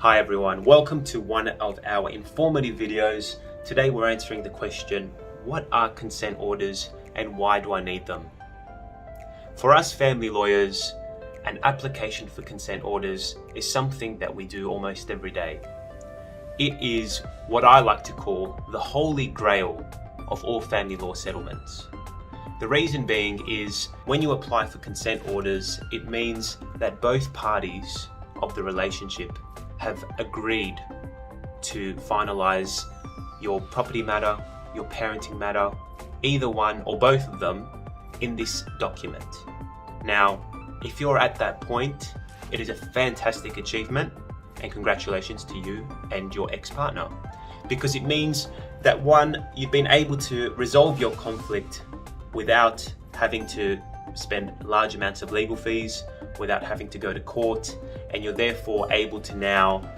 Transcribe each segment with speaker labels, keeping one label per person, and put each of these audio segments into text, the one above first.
Speaker 1: Hi everyone, welcome to one of our informative videos. Today we're answering the question, what are consent orders and why do I need them? For us family lawyers, an application for consent orders is something that we do almost every day. It is what I like to call the holy grail of all family law settlements. The reason being is when you apply for consent orders, it means that both parties of the relationship have agreed to finalize your property matter, your parenting matter, either one or both of them in this document. Now, if you're at that point, it is a fantastic achievement and congratulations to you and your ex-partner, because it means that one, you've been able to resolve your conflict without having to spend large amounts of legal fees, without having to go to court, and you're therefore able to now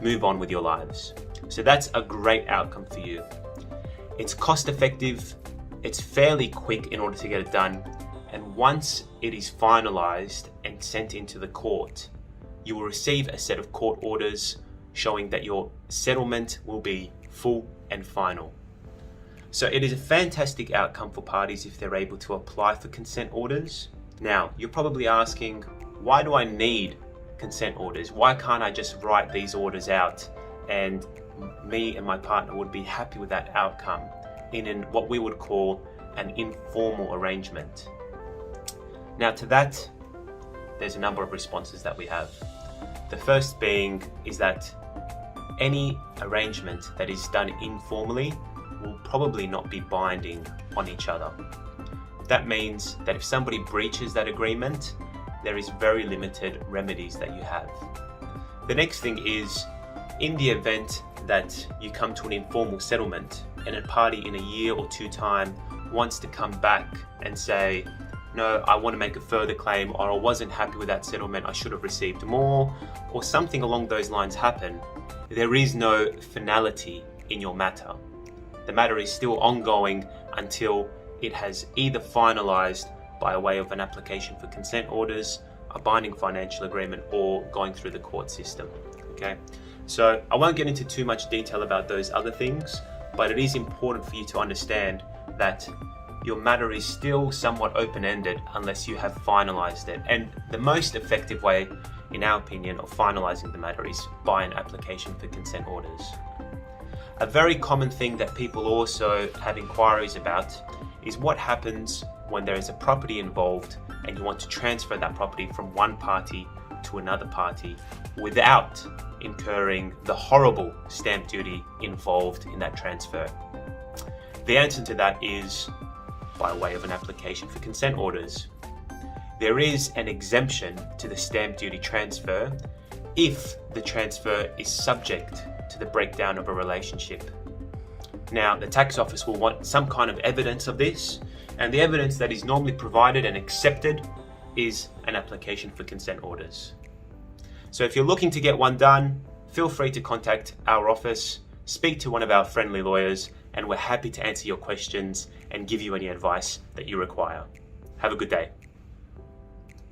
Speaker 1: move on with your lives. So that's a great outcome for you. It's cost effective, it's fairly quick in order to get it done, and once it is finalized and sent into the court, you will receive a set of court orders showing that your settlement will be full and final. So it is a fantastic outcome for parties if they're able to apply for consent orders. Now, you're probably asking, why do I need consent orders? Why can't I just write these orders out and me and my partner would be happy with that outcome in what we would call an informal arrangement? Now to that, there's a number of responses that we have. The first being is that any arrangement that is done informally will probably not be binding on each other. That means that if somebody breaches that agreement, there is very limited remedies that you have. The next thing is, in the event that you come to an informal settlement and a party in a year or two time wants to come back and say, no, I want to make a further claim, or I wasn't happy with that settlement, I should have received more, or something along those lines happen, there is no finality in your matter. The matter is still ongoing until it has either finalized by way of an application for consent orders, a binding financial agreement, or going through the court system. Okay, so I won't get into too much detail about those other things, but it is important for you to understand that your matter is still somewhat open-ended unless you have finalized it. And the most effective way, in our opinion, of finalizing the matter is by an application for consent orders. A very common thing that people also have inquiries about is what happens when there is a property involved and you want to transfer that property from one party to another party without incurring the horrible stamp duty involved in that transfer. The answer to that is by way of an application for consent orders. There is an exemption to the stamp duty transfer if the transfer is subject to the breakdown of a relationship. Now, the tax office will want some kind of evidence of this, and the evidence that is normally provided and accepted is an application for consent orders. So if you're looking to get one done, feel free to contact our office, speak to one of our friendly lawyers, and we're happy to answer your questions and give you any advice that you require. Have a good day.